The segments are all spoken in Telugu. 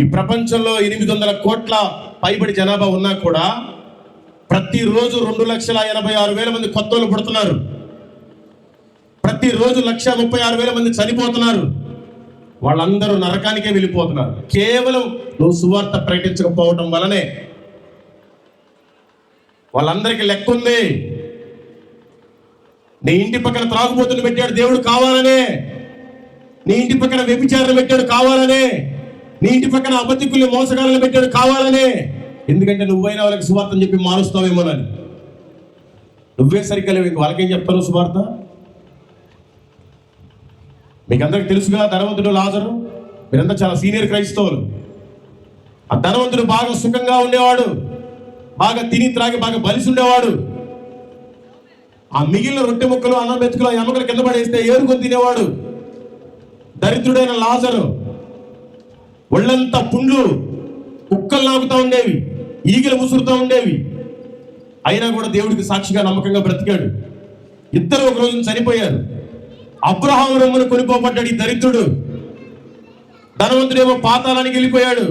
ఈ ప్రపంచంలో 800 కోట్ల పైబడి జనాభా ఉన్నా కూడా ప్రతిరోజు 2,86,000 మంది కొత్త వాళ్ళు పుడుతున్నారు. ప్రతిరోజు 1,36,000 మంది చనిపోతున్నారు. వాళ్ళందరూ నరకానికే వెళ్ళిపోతున్నారు. కేవలం నువ్వు సువార్త ప్రకటించకపోవడం వలనే. వాళ్ళందరికీ లెక్క ఉంది. నీ ఇంటి పక్కన త్రాగుబోతులు పెట్టాడు దేవుడు కావాలనే, నీ ఇంటి పక్కన వ్యభిచారులు పెట్టాడు కావాలనే, నీ ఇంటి పక్కన అబద్ధికుల్ని మోసగాళ్ళని పెట్టాడు కావాలనే. ఎందుకంటే నువ్వైనా వాళ్ళకి సువార్తని చెప్పి మారుస్తావేమోనని. నువ్వే సరిగ్గా లేవు, వాళ్ళకేం చెప్తాను సువార్త? మీకు అందరికి తెలుసుగా ధనవంతుడు లాజరు. మీరంతా చాలా సీనియర్ క్రైస్తవులు. ఆ ధనవంతుడు బాగా సుఖంగా ఉండేవాడు, బాగా తిని త్రాగి బాగా బలిసి ఉండేవాడు. ఆ మిగిలిన రొట్టె ముక్కలు అన్నం మెతుకులు ఎముకలు కింద పడేస్తే ఏరుకొని తినేవాడు. దరిద్రుడైన లాజరు ఒళ్ళంతా పుండ్లు, కుక్కలు నాకుతూ ఉండేవి, ఈగలు ముసురుతూ ఉండేవి. అయినా కూడా దేవుడికి సాక్షిగా నమ్మకంగా బ్రతికాడు. ఇద్దరు ఒక రోజున చనిపోయారు. అబ్రహాము రొమ్మును కొనిపోబడ్డాడు ఈ దరిద్రుడు. ధనవంతుడేమో పాతాళానికి వెళ్ళిపోయాడు.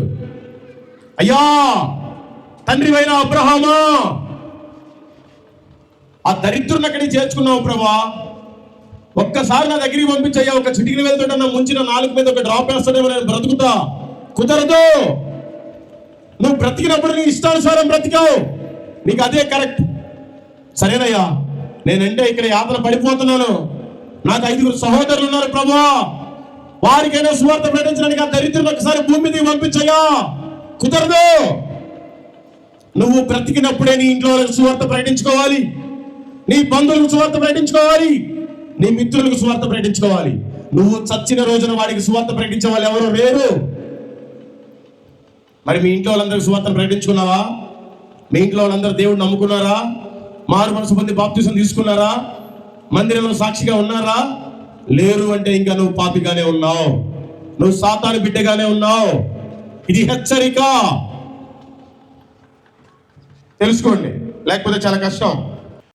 అయ్యా తండ్రివైన అబ్రహామా, ఆ దరిద్రుడిని అక్కడికి చేర్చుకున్నావు ప్రభా, ఒక్కసారి నా దగ్గరికి పంపించయ్యా. ఒక చిటికిని వెళ్తుంటే నా ముంచిన నాలుగు మీద ఒక డ్రాప్ వేస్తాడేమో, నేను బ్రతుకుతా. కుదరదు. నువ్వు బ్రతికినప్పుడు నీ ఇష్టానుసారం బ్రతికావు, నీకు అదే కరెక్ట్. సరేనయ్యా, నేనంటే ఇక్కడ యాత్ర పడిపోతున్నాను. నాకు 5 సహోదరులు ఉన్నారు ప్రభా, వారికైనా సువార్త ప్రకటించడానికి ఆ దరిద్రుని ఒకసారి భూమి మీదకి పంపించయ్యా. కుదరదు. నువ్వు బ్రతికినప్పుడే నీ ఇంట్లో వాళ్ళకి సువార్త ప్రకటించుకోవాలి, నీ బంధువులకు సువార్త ప్రకటించుకోవాలి, నీ మిత్రులకు సువార్త ప్రకటించుకోవాలి. నువ్వు చచ్చిన రోజున వాడికి సువార్త ప్రకటించే వాళ్ళు ఎవరో లేరు. మరి మీ ఇంట్లో వాళ్ళందరికీ సువార్త ప్రకటించుకున్నావా? మీ ఇంట్లో వాళ్ళందరూ దేవుడిని నమ్ముకున్నారా? మారు మనసు పొంది బాప్తిసం తీసుకున్నారా? మందిరంలో సాక్షిగా ఉన్నారా? లేరు అంటే ఇంకా నువ్వు పాపిగానే ఉన్నావు, నువ్వు సాతాను బిడ్డగానే ఉన్నావు. ఇది హెచ్చరిక, తెలుసుకోండి, లేకపోతే చాలా కష్టం.